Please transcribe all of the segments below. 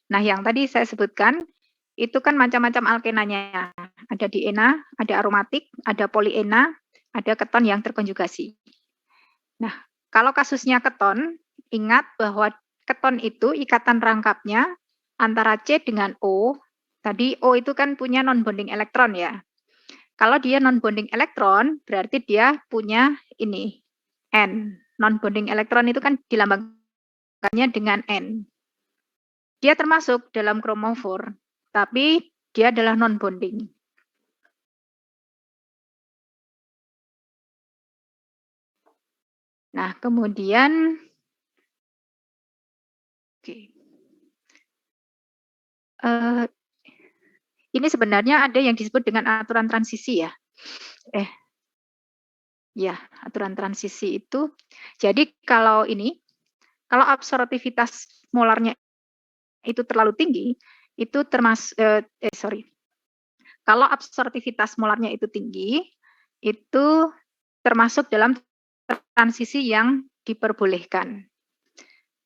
Nah, yang tadi saya sebutkan, itu kan macam-macam alkenanya. Ada diena, ada aromatik, ada polyena, ada keton yang terkonjugasi. Nah, kalau kasusnya keton, ingat bahwa keton itu ikatan rangkapnya antara C dengan O. Tadi O itu kan punya non-bonding elektron ya. Kalau dia non-bonding elektron, berarti dia punya ini, N. Non-bonding elektron itu kan dilambangkannya dengan N. Dia termasuk dalam kromofor, tapi dia adalah non-bonding. Nah, kemudian ini sebenarnya ada yang disebut dengan aturan transisi ya. Ya, aturan transisi itu. Jadi kalau absorptivitas molarnya itu terlalu tinggi, itu kalau absorptivitas molarnya itu tinggi, itu termasuk dalam transisi yang diperbolehkan.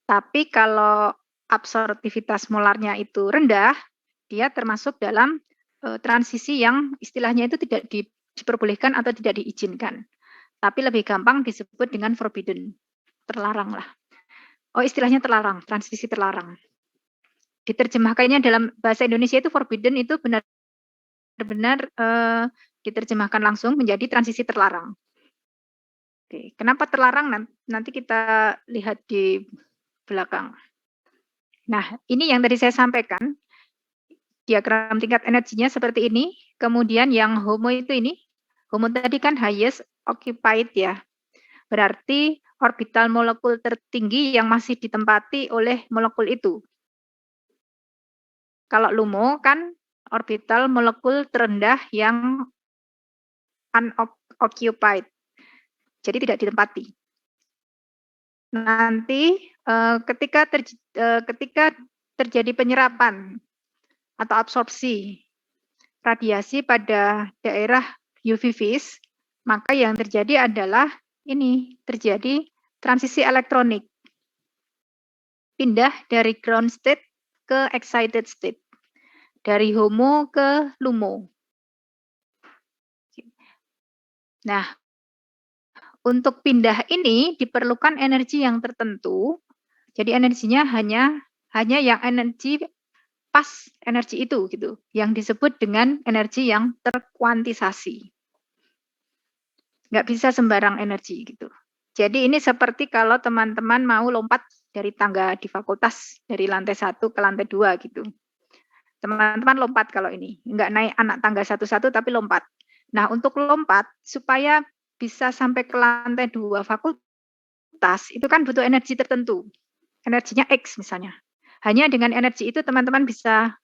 Tapi kalau absorptivitas molarnya itu rendah, dia termasuk dalam transisi yang istilahnya itu tidak diperbolehkan atau tidak diizinkan. Tapi lebih gampang disebut dengan forbidden, terlarang lah. Oh, istilahnya terlarang, transisi terlarang. Diterjemahkannya dalam bahasa Indonesia itu forbidden itu benar-benar diterjemahkan langsung menjadi transisi terlarang. Oke, kenapa terlarang? Nanti kita lihat di belakang. Nah, ini yang tadi saya sampaikan. Diagram tingkat energinya seperti ini. Kemudian yang HOMO itu ini. HOMO tadi kan highest occupied ya. Berarti orbital molekul tertinggi yang masih ditempati oleh molekul itu. Kalau LUMO kan orbital molekul terendah yang unoccupied. Jadi tidak ditempati. Nanti ketika terjadi penyerapan atau absorpsi radiasi pada daerah UV vis, maka yang terjadi adalah ini terjadi transisi elektronik. Pindah dari ground state ke excited state. Dari HOMO ke LUMO. Nah, untuk pindah ini diperlukan energi yang tertentu. Jadi energinya hanya yang energi pas energi itu gitu, yang disebut dengan energi yang terkuantisasi. Nggak bisa sembarang energi gitu. Jadi ini seperti kalau teman-teman mau lompat dari tangga di fakultas dari lantai 1 ke lantai 2 gitu. Teman-teman lompat kalau ini, nggak naik anak tangga satu-satu tapi lompat. Nah, untuk lompat supaya bisa sampai ke lantai 2 fakultas itu kan butuh energi tertentu. Energinya X misalnya. Hanya dengan energi itu teman-teman bisa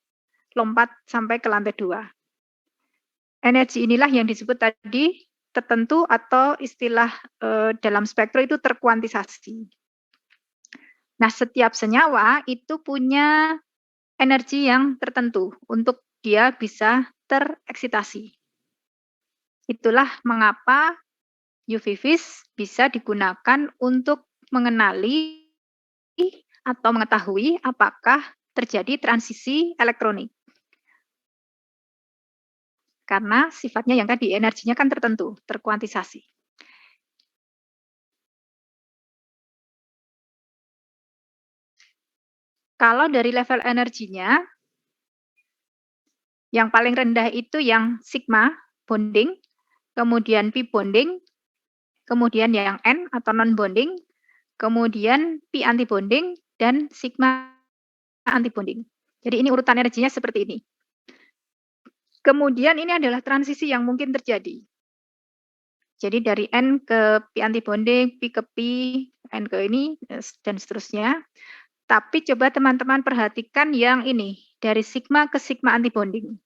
lompat sampai ke lantai 2. Energi inilah yang disebut tadi tertentu atau istilah dalam spektrum itu terkuantisasi. Nah, setiap senyawa itu punya energi yang tertentu untuk dia bisa tereksitasi. Itulah mengapa UV vis bisa digunakan untuk mengenali atau mengetahui apakah terjadi transisi elektronik. Karena sifatnya yang tadi, energinya kan tertentu, terkuantisasi. Kalau dari level energinya, yang paling rendah itu yang sigma bonding, kemudian pi bonding, kemudian yang N atau non bonding, kemudian pi anti bonding, dan sigma anti bonding. Jadi ini urutan energinya seperti ini. Kemudian ini adalah transisi yang mungkin terjadi. Jadi dari N ke pi anti bonding, pi ke pi, N ke ini, dan seterusnya. Tapi coba teman-teman perhatikan yang ini, dari sigma ke sigma anti bonding.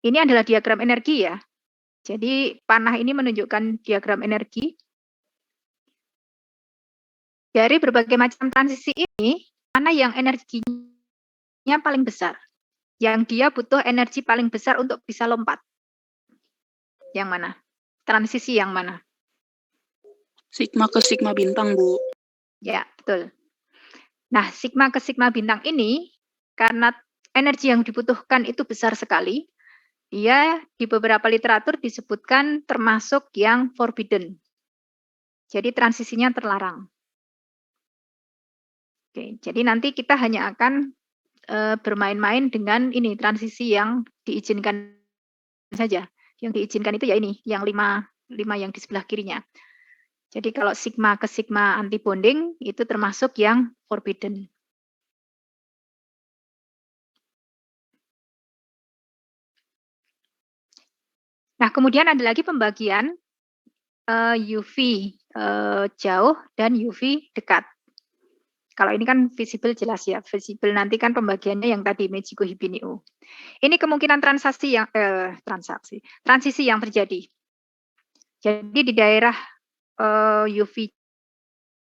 Ini adalah diagram energi ya. Jadi panah ini menunjukkan diagram energi. Dari berbagai macam transisi ini, mana yang energinya paling besar? Yang dia butuh energi paling besar untuk bisa lompat. Yang mana? Transisi yang mana? Sigma ke sigma bintang, Bu. Ya, betul. Nah, sigma ke sigma bintang ini, karena energi yang dibutuhkan itu besar sekali, dia di beberapa literatur disebutkan termasuk yang forbidden. Jadi transisinya terlarang. Oke, jadi nanti kita hanya akan bermain-main dengan ini transisi yang diizinkan saja. Yang diizinkan itu ya ini, yang 5 yang di sebelah kirinya. Jadi kalau sigma ke sigma antibonding itu termasuk yang forbidden. Nah, kemudian ada lagi pembagian UV jauh dan UV dekat. Kalau ini kan visible jelas ya, visible nanti kan pembagiannya yang tadi Mechiko Hibiniu. Ini kemungkinan transisi yang terjadi. Jadi di daerah UV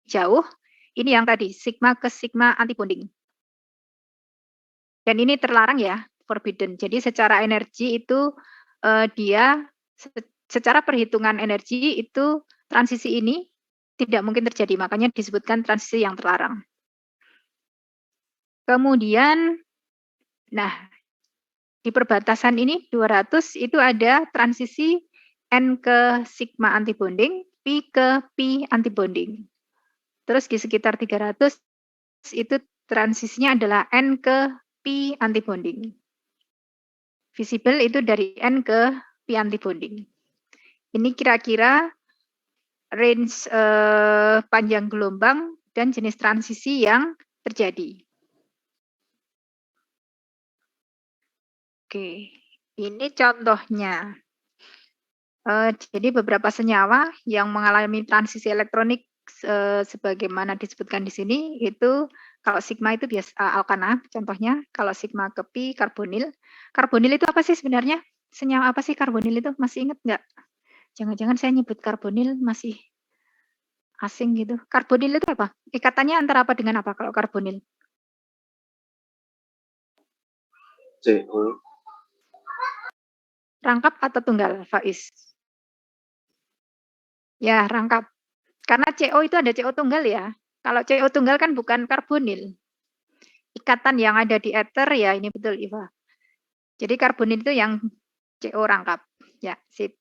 jauh, ini yang tadi sigma ke sigma antibonding. Dan ini terlarang ya, forbidden. Jadi secara energi itu dia secara perhitungan energi itu transisi ini tidak mungkin terjadi, makanya disebutkan transisi yang terlarang. Kemudian, nah di perbatasan ini 200 itu ada transisi N ke sigma antibonding, P ke P antibonding. Terus di sekitar 300 itu transisinya adalah N ke P antibonding. Visible itu dari N ke P antibonding. Ini kira-kira range panjang gelombang dan jenis transisi yang terjadi. Oke, ini contohnya. Jadi beberapa senyawa yang mengalami transisi elektronik sebagaimana disebutkan di sini itu kalau sigma itu biasa alkana contohnya, kalau sigma ke pi karbonil. Karbonil itu apa sih sebenarnya? Senyawa apa sih karbonil itu? Masih ingat nggak? Jangan-jangan saya nyebut karbonil masih asing gitu. Karbonil itu apa? Ikatannya antara apa dengan apa kalau karbonil? CO. Rangkap atau tunggal, Faiz? Ya, rangkap. Karena CO itu ada CO tunggal ya. Kalau CO tunggal kan bukan karbonil. Ikatan yang ada di ether ya ini betul Iva. Jadi karbonil itu yang CO rangkap. Ya, sip.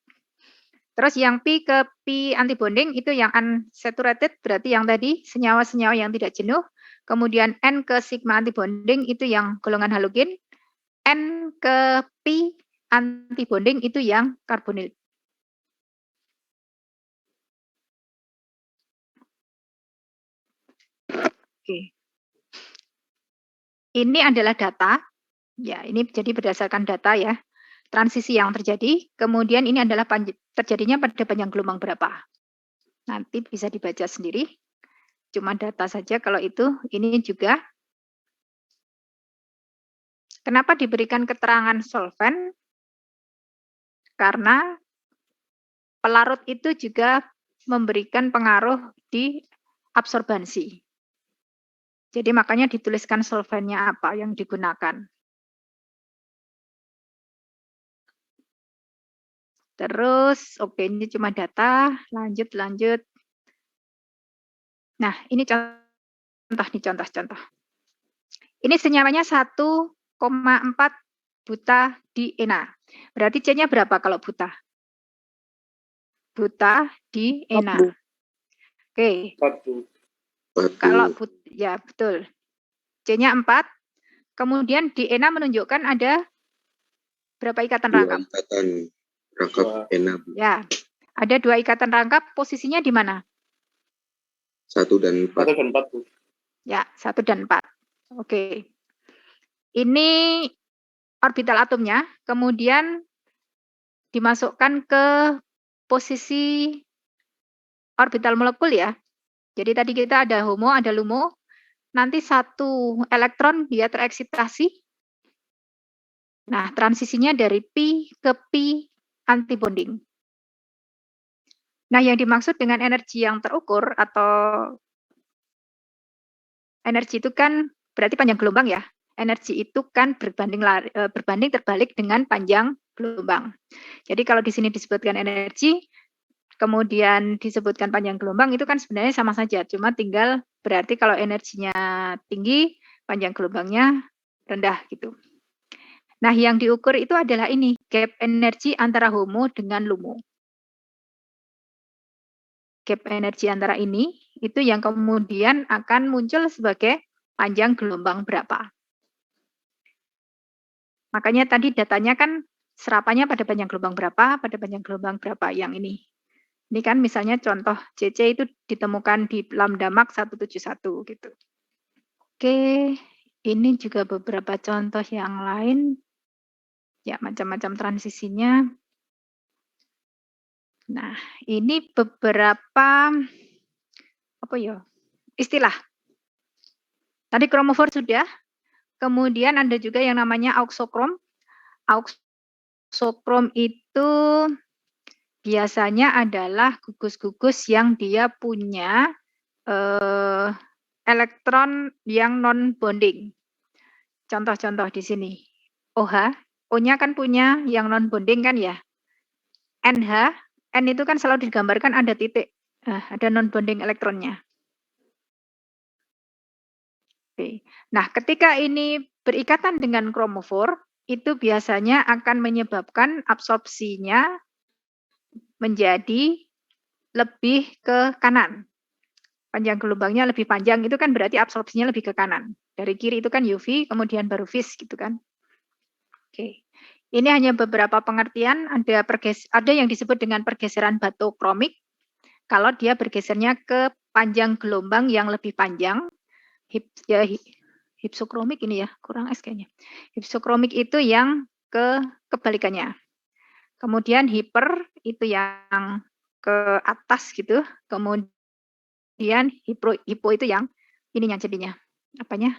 Terus yang pi ke pi antibonding itu yang unsaturated berarti yang tadi senyawa-senyawa yang tidak jenuh. Kemudian N ke sigma antibonding itu yang golongan halogen. N ke pi antibonding itu yang karbonil. Oke. Ini adalah data. Ya, ini jadi berdasarkan data ya. Transisi yang terjadi, kemudian ini adalah terjadinya pada panjang gelombang berapa. Nanti bisa dibaca sendiri. Cuma data saja kalau itu. Ini juga. Kenapa diberikan keterangan solvent? Karena pelarut itu juga memberikan pengaruh di absorbansi. Jadi makanya dituliskan solventnya apa yang digunakan. Terus, oke ini cuma data, lanjut. Nah, ini contoh. Ini senyawanya 1,4 buta di ENA. Berarti C-nya berapa kalau buta? Buta di ENA. Oke. 1. Kalau ya betul. C-nya 4. Kemudian di ENA menunjukkan ada berapa ikatan rangkap? 2 ikatan rangkap ENA. Ya. Ada 2 ikatan rangkap, posisinya di mana? 1 dan 4. 1 dan 4. Ya, 1 dan 4. Oke. Ini orbital atomnya, kemudian dimasukkan ke posisi orbital molekul ya. Jadi tadi kita ada HOMO, ada LUMO. Nanti 1 elektron dia tereksitasi. Nah, transisinya dari pi ke pi antibonding. Nah, yang dimaksud dengan energi yang terukur atau energi itu kan berarti panjang gelombang ya. Energi itu kan berbanding terbalik dengan panjang gelombang. Jadi kalau di sini disebutkan energi, kemudian disebutkan panjang gelombang itu kan sebenarnya sama saja, cuma tinggal Berarti kalau energinya tinggi, panjang gelombangnya rendah gitu. Nah, yang diukur itu adalah ini, gap energi antara HOMO dengan LUMO. Gap energi antara ini, itu yang kemudian akan muncul sebagai panjang gelombang berapa. Makanya tadi datanya kan serapannya pada panjang gelombang berapa, yang ini. Ini kan misalnya contoh CC itu ditemukan di lambda Mach 171 gitu. Oke, ini juga beberapa contoh yang lain. Ya, macam-macam transisinya. Nah, ini beberapa istilah. Tadi kromofor sudah, kemudian ada juga yang namanya auxokrom. Auxokrom itu biasanya adalah gugus-gugus yang dia punya elektron yang non-bonding. Contoh-contoh di sini. OH, O-nya kan punya yang non-bonding kan ya. NH, N itu kan selalu digambarkan ada titik. Ada non-bonding elektronnya. Oke. Nah, ketika ini berikatan dengan kromofor, itu biasanya akan menyebabkan absorpsinya menjadi lebih ke kanan. Panjang gelombangnya lebih panjang, itu kan berarti absorpsinya lebih ke kanan. Dari kiri itu kan UV, kemudian baru vis gitu kan. Oke. Ini hanya beberapa pengertian, ada yang disebut dengan pergeseran batokromik, kalau dia bergesernya ke panjang gelombang yang lebih panjang. Hipsokromik ini ya, kurang S kayaknya. Hipsokromik itu yang kebalikannya. Kemudian hiper itu yang ke atas gitu. Kemudian hipo itu yang ininya jadinya. Apanya?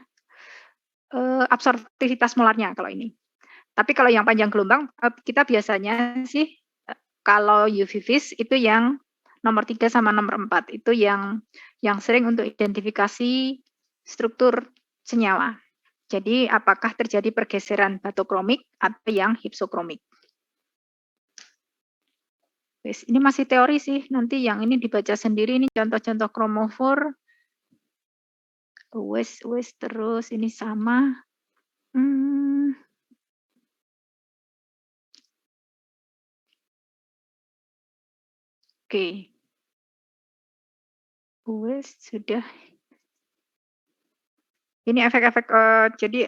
Absorptivitas molarnya kalau ini. Tapi kalau yang panjang gelombang, kita biasanya sih kalau UV-Vis itu yang nomor 3 sama nomor 4. Itu yang sering untuk identifikasi struktur senyawa. Jadi apakah terjadi pergeseran batokromik atau yang hipsokromik. Ini masih teori sih, nanti yang ini dibaca sendiri, ini contoh-contoh kromofor. Terus ini sama. Oke. Sudah. Ini efek-efek, jadi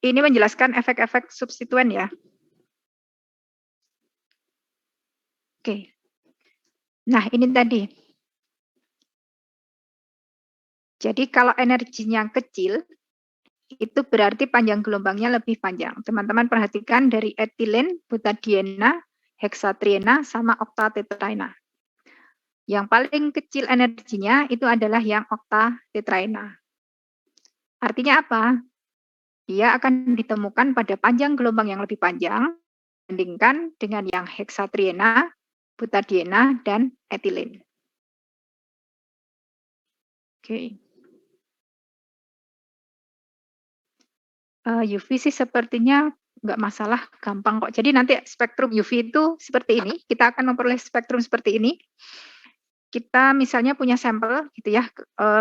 ini menjelaskan efek-efek substituen ya. Oke. Nah, ini tadi. Jadi kalau energinya kecil, itu berarti panjang gelombangnya lebih panjang. Teman-teman perhatikan dari etilen, butadiena, heksatriena, sama oktatetraena. Yang paling kecil energinya itu adalah yang oktatetraena. Artinya apa? Dia akan ditemukan pada panjang gelombang yang lebih panjang dibandingkan dengan yang heksatriena, butadiena, dan etilen. Oke. UV sih sepertinya nggak masalah, gampang kok. Jadi nanti spektrum UV itu seperti ini, kita akan memperoleh spektrum seperti ini. Kita misalnya punya sampel gitu ya,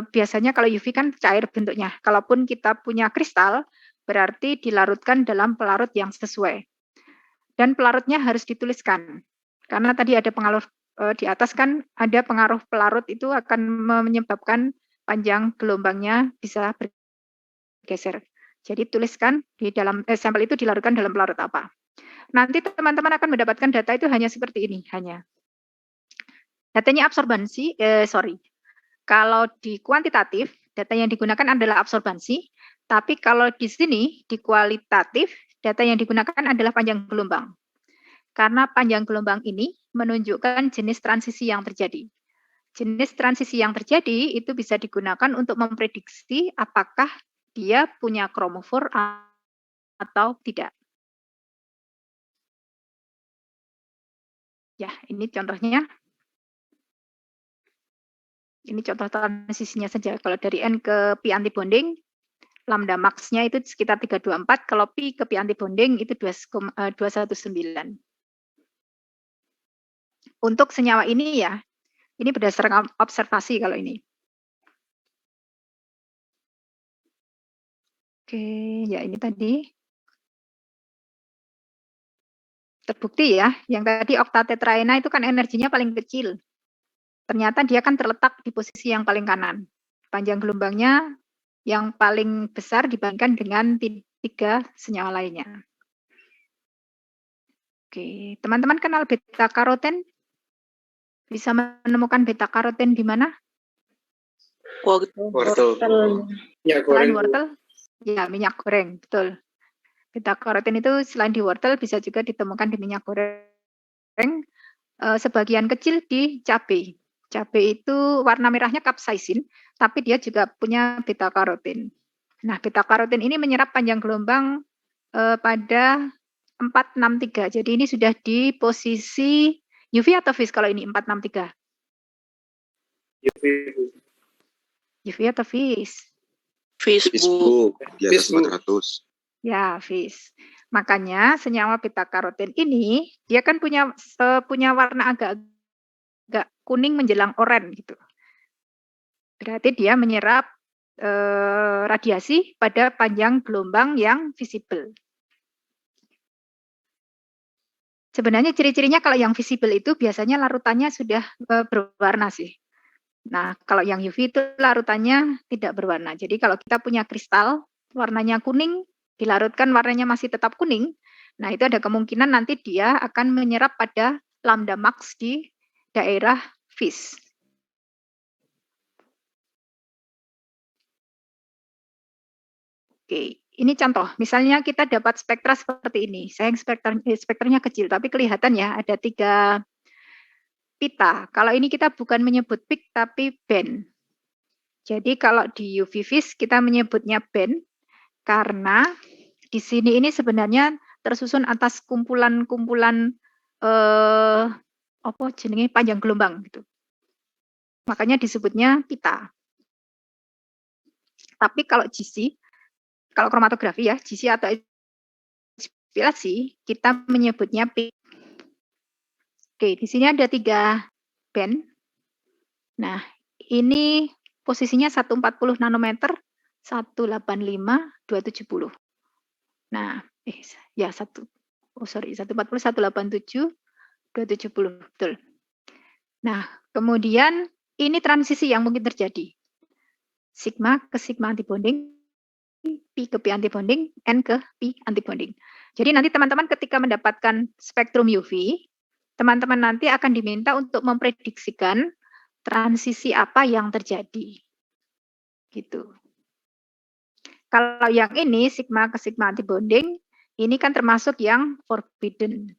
biasanya kalau UV kan cair bentuknya. Kalaupun kita punya kristal, berarti dilarutkan dalam pelarut yang sesuai. Dan pelarutnya harus dituliskan. Karena tadi ada pengaruh di atas kan ada pengaruh pelarut itu akan menyebabkan panjang gelombangnya bisa bergeser. Jadi tuliskan di dalam sampel itu dilarutkan dalam pelarut apa. Nanti teman-teman akan mendapatkan data itu hanya seperti ini, hanya. Datanya absorbansi, kalau di kuantitatif, data yang digunakan adalah absorbansi, tapi kalau di sini, di kualitatif, data yang digunakan adalah panjang gelombang. Karena panjang gelombang ini menunjukkan jenis transisi yang terjadi. Jenis transisi yang terjadi itu bisa digunakan untuk memprediksi apakah dia punya kromofor atau tidak. Ya, ini contohnya. Ini contoh transisinya saja. Kalau dari N ke pi antibonding, lambda max-nya itu sekitar 324, kalau pi ke pi antibonding itu 219. Untuk senyawa ini ya, ini berdasarkan observasi kalau ini. Oke, ya ini tadi. Terbukti ya, yang tadi oktatetraena itu kan energinya paling kecil. Ternyata dia kan terletak di posisi yang paling kanan. Panjang gelombangnya yang paling besar dibandingkan dengan 3 senyawa lainnya. Oke, teman-teman kenal beta karoten? Bisa menemukan beta karoten di mana? Wortel. Minyak Selain goreng. wortel? Ya, minyak goreng, betul. Beta karoten itu selain di wortel bisa juga ditemukan di minyak goreng, sebagian kecil di cabai. Cabai itu warna merahnya capsaicin, tapi dia juga punya beta karoten. Nah, beta karoten ini menyerap panjang gelombang pada 463. Jadi ini sudah di posisi UV atau vis kalau ini 463? UV atau vis? Facebook di atas 400. Ya, vis. Makanya senyawa beta karoten ini dia kan punya warna agak kuning menjelang oranye gitu. Berarti dia menyerap radiasi pada panjang gelombang yang visible. Sebenarnya ciri-cirinya kalau yang visible itu biasanya larutannya sudah berwarna sih. Nah, kalau yang UV itu larutannya tidak berwarna. Jadi kalau kita punya kristal warnanya kuning, dilarutkan warnanya masih tetap kuning, nah itu ada kemungkinan nanti dia akan menyerap pada lambda max di daerah vis. Oke, ini contoh. Misalnya kita dapat spektra seperti ini. Sayang spektranya kecil, tapi kelihatan ya ada 3 pita. Kalau ini kita bukan menyebut peak, tapi band. Jadi kalau di UV vis kita menyebutnya band karena di sini ini sebenarnya tersusun atas kumpulan-kumpulan apa jenenge panjang gelombang gitu. Makanya disebutnya pita. Tapi kalau GC, kalau kromatografi ya, GC atau spilasi, kita menyebutnya peak. Oke, di sini ada 3 band. Nah, ini posisinya 140 nanometer, 185, 270. Nah, ya 140, 187, 270, betul. Nah, kemudian ini transisi yang mungkin terjadi. Sigma ke sigma antibonding, pi ke pi antibonding, N ke pi antibonding. Jadi nanti teman-teman ketika mendapatkan spektrum UV, teman-teman nanti akan diminta untuk memprediksikan transisi apa yang terjadi. Gitu. Kalau yang ini sigma ke sigma antibonding, ini kan termasuk yang forbidden.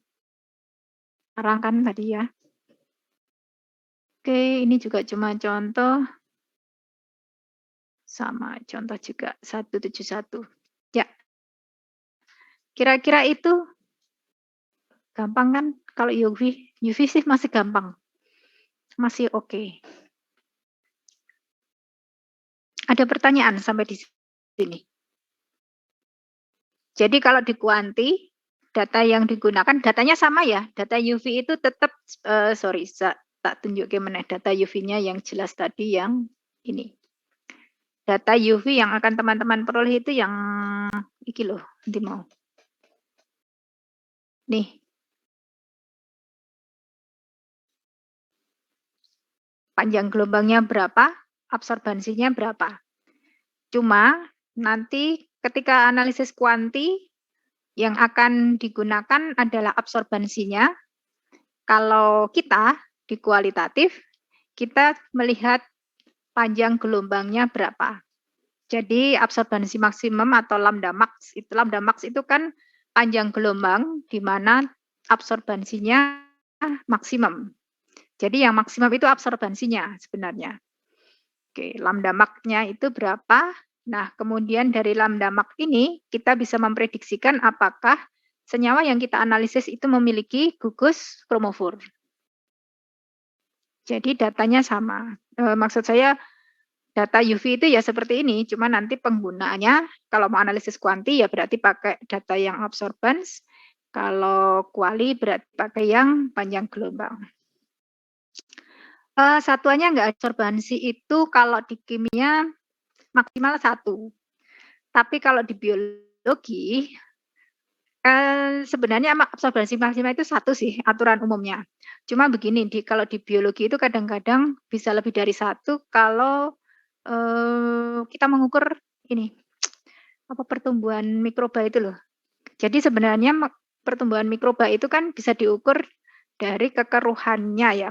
Larang kan tadi ya. Oke, ini juga cuma contoh. Sama contoh juga 171. Ya. Kira-kira itu gampang kan kalau UV? UV sih masih gampang. Masih oke. Ada pertanyaan sampai di sini? Jadi kalau di kuanti, data yang digunakan, datanya sama ya. Data UV itu tetap, tak tunjukin mana data UV-nya yang jelas tadi yang ini. Data UV yang akan teman-teman peroleh itu yang iki loh, nanti mau. Nih. Panjang gelombangnya berapa, absorbansinya berapa. Cuma nanti ketika analisis kuanti yang akan digunakan adalah absorbansinya. Kalau kita di kualitatif, kita melihat panjang gelombangnya berapa. Jadi absorbansi maksimum atau lambda max itu kan panjang gelombang di mana absorbansinya maksimum. Jadi yang maksimum itu absorbansinya sebenarnya. Oke, lambda max-nya itu berapa? Nah, kemudian dari lambda max ini kita bisa memprediksikan apakah senyawa yang kita analisis itu memiliki gugus kromofor. Jadi datanya sama. Maksud saya data UV itu ya seperti ini, cuma nanti penggunaannya kalau mau analisis kuanti ya berarti pakai data yang absorbans, kalau kuali berarti pakai yang panjang gelombang. Satuannya enggak absorbansi itu kalau di kimia maksimal 1. Tapi kalau di biologi, sebenarnya absorbensi maksimal itu satu sih aturan umumnya. Cuma begini, kalau di biologi itu kadang-kadang bisa lebih dari satu kalau, kita mengukur ini, apa, pertumbuhan mikroba itu loh. Jadi sebenarnya pertumbuhan mikroba itu kan bisa diukur dari kekeruhannya ya,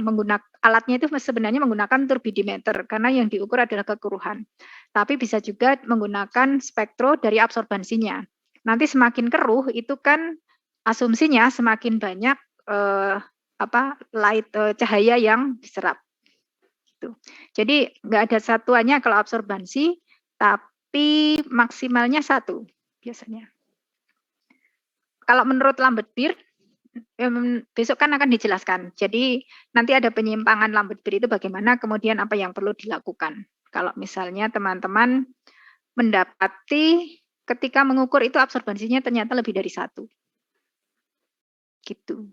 alatnya itu sebenarnya menggunakan turbidimeter karena yang diukur adalah kekeruhan. Tapi bisa juga menggunakan spektro dari absorbensinya. Nanti semakin keruh itu kan asumsinya semakin banyak cahaya yang diserap. Gitu. Jadi nggak ada satuannya kalau absorbensi, tapi maksimalnya satu biasanya. Kalau menurut Lambert-Beer, besok kan akan dijelaskan. Jadi nanti ada penyimpangan Lambert-Beer itu bagaimana, kemudian apa yang perlu dilakukan. Kalau misalnya teman-teman mendapati ketika mengukur itu absorbensinya ternyata lebih dari satu. Gitu.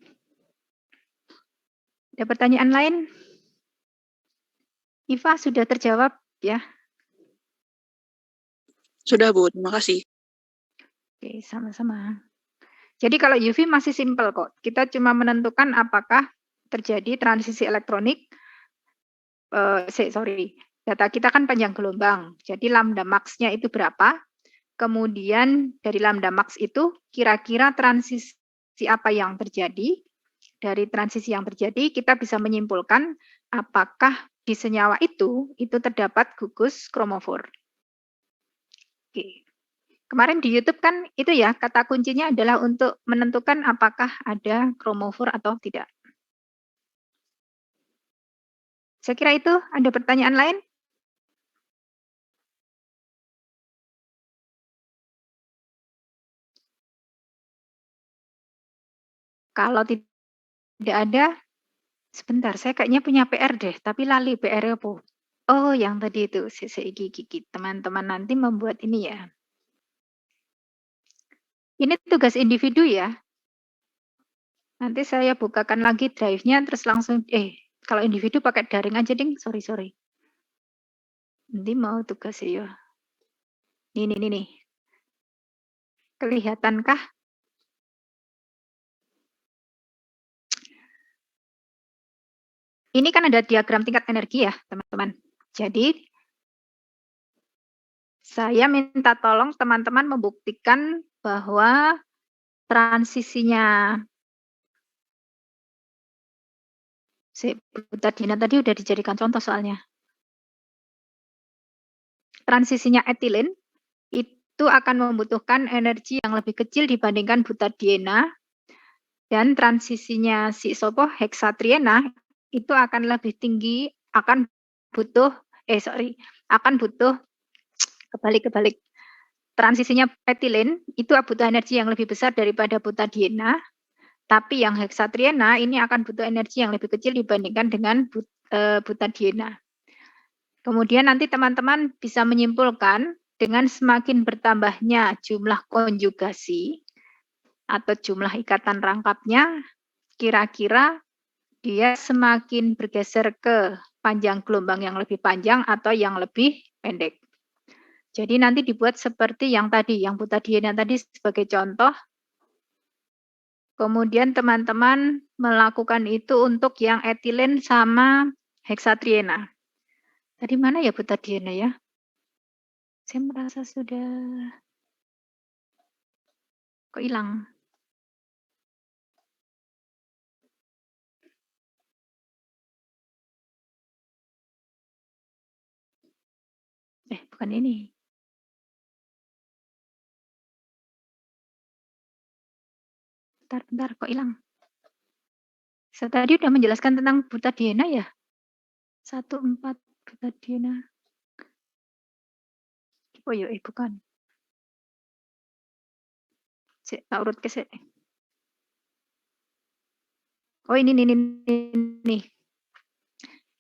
Ada pertanyaan lain? Iva sudah terjawab ya? Sudah Bu, terima kasih. Oke, sama-sama. Jadi kalau UV masih simpel kok. Kita cuma menentukan apakah terjadi transisi elektronik. Data kita kan panjang gelombang. Jadi lambda max-nya itu berapa? Kemudian dari lambda max itu kira-kira transisi apa yang terjadi? Dari transisi yang terjadi kita bisa menyimpulkan apakah di senyawa itu terdapat gugus kromofor. Oke. Kemarin di YouTube kan itu ya, kata kuncinya adalah untuk menentukan apakah ada kromofor atau tidak. Saya kira itu, ada pertanyaan lain? Kalau tidak ada, sebentar, saya kayaknya punya PR deh, tapi lali PR-nya apa? Oh, yang tadi itu, gigi. Teman-teman nanti membuat ini ya. Ini tugas individu ya. Nanti saya bukakan lagi drive-nya, terus langsung, kalau individu pakai daring aja, ding. Sorry. Nanti mau tugas ya. Nih. Kelihatankah? Ini kan ada diagram tingkat energi ya, teman-teman. Jadi, saya minta tolong teman-teman membuktikan bahwa transisinya butadiena tadi udah dijadikan contoh soalnya. Transisinya etilen itu akan membutuhkan energi yang lebih kecil dibandingkan butadiena, dan transisinya heksatriena itu akan lebih tinggi, akan butuh kebalik. Transisinya etilen itu butuh energi yang lebih besar daripada butadiena, tapi yang heksatriena ini akan butuh energi yang lebih kecil dibandingkan dengan butadiena. Kemudian nanti teman-teman bisa menyimpulkan dengan semakin bertambahnya jumlah konjugasi atau jumlah ikatan rangkapnya, kira-kira dia semakin bergeser ke panjang gelombang yang lebih panjang atau yang lebih pendek. Jadi nanti dibuat seperti yang tadi, yang butadiena tadi sebagai contoh. Kemudian teman-teman melakukan itu untuk yang etilen sama heksatriena. Tadi mana ya butadiena ya? Saya merasa sudah kok hilang. Bukan ini. Bentar, kok hilang? Saya tadi udah menjelaskan tentang butadiena ya? 14 butadiena. Oh iya, bukan. Tak urut ke. Oh ini.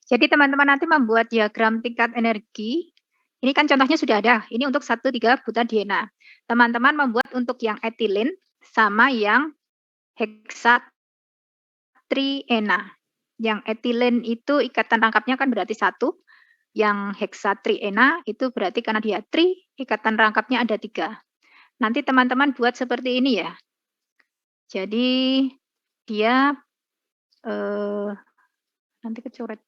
Jadi teman-teman nanti membuat diagram tingkat energi. Ini kan contohnya sudah ada. Ini untuk 1,3 butadiena. Teman-teman membuat untuk yang etilen sama yang heksatriena. Yang etilen itu ikatan rangkapnya kan berarti 1. yang heksatriena itu berarti karena dia tri, ikatan rangkapnya ada 3. Nanti teman-teman buat seperti ini ya. Jadi dia nanti kecoret.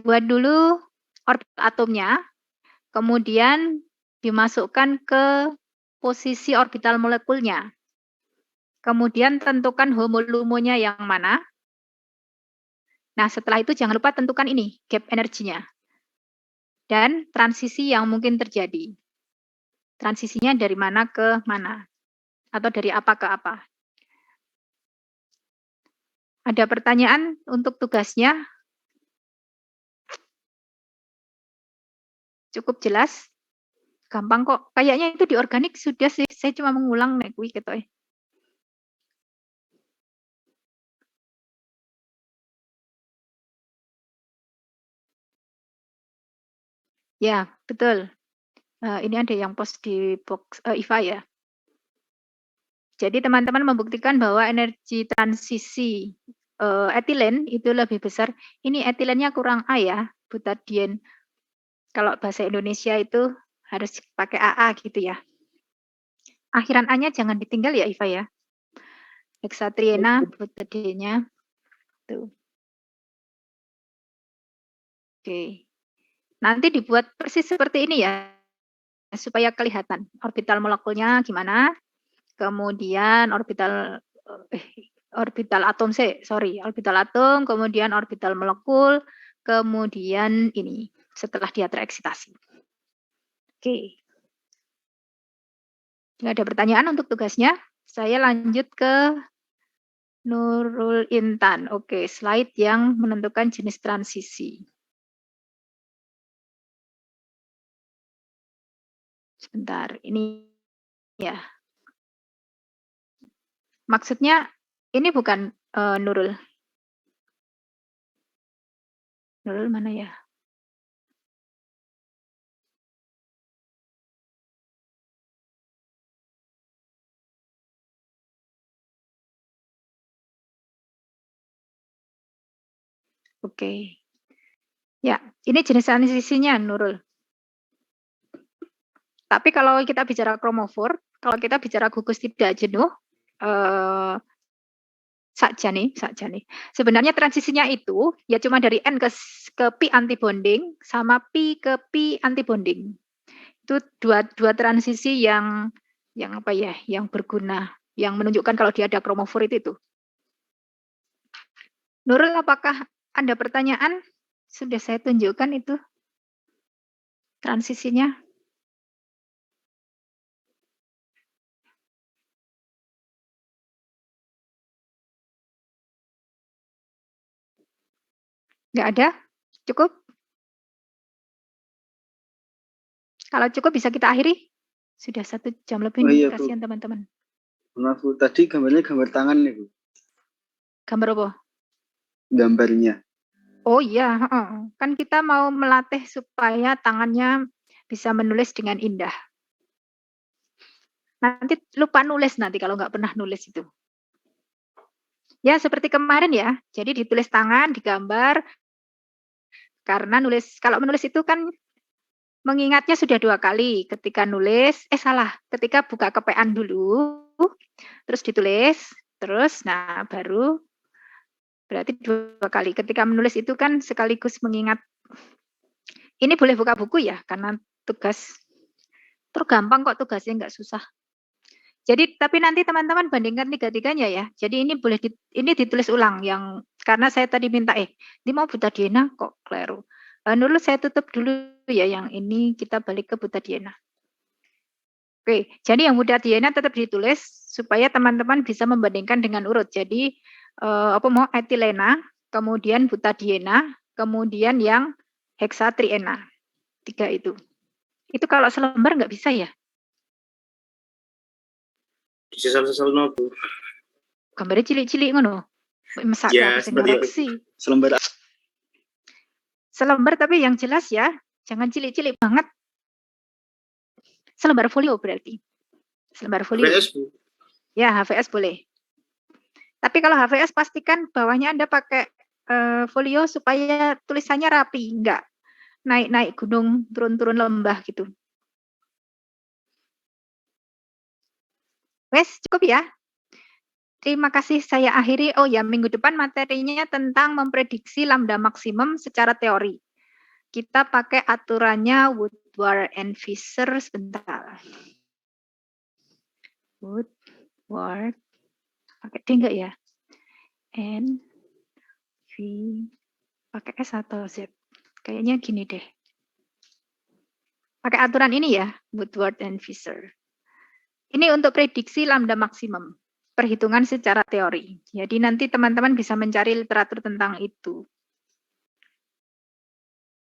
Buat dulu orbit atomnya, kemudian dimasukkan ke posisi orbital molekulnya. Kemudian tentukan homolumonya yang mana. Nah, setelah itu jangan lupa tentukan ini, gap energinya. Dan transisi yang mungkin terjadi. Transisinya dari mana ke mana. Atau dari apa ke apa. Ada pertanyaan untuk tugasnya? Cukup jelas? Gampang kok. Kayaknya itu di organik sudah sih. Saya cuma mengulang nek kuwi ketoke. Ya, betul. Ini ada yang post di box IVA ya. Jadi teman-teman membuktikan bahwa energi transisi etilen itu lebih besar. Ini etilennya kurang A ya, butadien. Kalau bahasa Indonesia itu harus pakai AA gitu ya. Akhiran A-nya jangan ditinggal ya IVA ya. Heksatriena, butadiennya. Tuh. Oke. Nanti dibuat persis seperti ini ya, supaya kelihatan orbital molekulnya gimana, kemudian orbital atom orbital atom, kemudian orbital molekul, kemudian ini setelah dia tereksitasi. Oke. Nggak ada pertanyaan untuk tugasnya. Saya lanjut ke Nurul Intan. Oke, slide yang menentukan jenis transisi. Sebentar, ini ya. Maksudnya ini bukan Nurul. Nurul mana ya? Oke. Ya, ini jenis transisinya Nurul. Tapi kalau kita bicara kromofor, kalau kita bicara gugus tidak jenuh, sakjane. Sebenarnya transisinya itu ya cuma dari N ke pi antibonding sama pi ke pi antibonding. Itu dua transisi yang apa ya, yang berguna, yang menunjukkan kalau dia ada kromofor itu. Nurul, apakah ada pertanyaan? Sudah saya tunjukkan itu transisinya. Nggak ada? Cukup? Kalau cukup bisa kita akhiri. Sudah 1 jam lebih nih, kasihan teman-teman. Maaf Bu, tadi gambarnya gambar tangan nih Bu. Gambar apa? Gambarnya. Oh iya, kan kita mau melatih supaya tangannya bisa menulis dengan indah. Nanti lupa nulis nanti kalau nggak pernah nulis itu. Ya seperti kemarin ya, jadi ditulis tangan, digambar, karena kalau menulis itu kan mengingatnya sudah 2 kali. Ketika nulis, ketika buka kepean dulu, terus ditulis, terus nah baru berarti 2 kali. Ketika menulis itu kan sekaligus mengingat. Ini boleh buka buku ya, karena tugas tergampang kok, tugasnya nggak susah. Jadi tapi nanti teman-teman bandingkan 3-3-nya ya. Jadi ini boleh ini ditulis ulang yang karena saya tadi minta ini mau butadiena kok kleru. Dulu saya tutup dulu ya yang ini, kita balik ke butadiena. Oke, jadi yang butadiena tetap ditulis supaya teman-teman bisa membandingkan dengan urut. Jadi etilena, kemudian butadiena, kemudian yang heksatriena. 3 itu. Itu kalau selembar nggak bisa ya? Sesal-sesal no Bu. Gambarnya cilik-cilik ngono. Masak Ya, aku sing ngoreksi. Selembar tapi yang jelas ya, jangan cilik-cilik banget. Selembar folio berarti. Selembar folio. HVS Bu. Ya, HVS boleh. Tapi kalau HVS pastikan bawahnya Anda pakai folio supaya tulisannya rapi, enggak. naik-naik gunung, turun-turun lembah gitu. Wes, cukup ya? Terima kasih, saya akhiri. Oh ya, minggu depan materinya tentang memprediksi lambda maksimum secara teori. Kita pakai aturannya Woodward and Fisher, sebentar. Woodward, pakai D enggak ya? N, V, pakai S atau Z? Kayaknya gini deh. Pakai aturan ini ya, Woodward and Fisher. Ini untuk prediksi lambda maksimum, perhitungan secara teori. Jadi nanti teman-teman bisa mencari literatur tentang itu.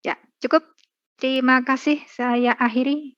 Ya, cukup. Terima kasih, saya akhiri.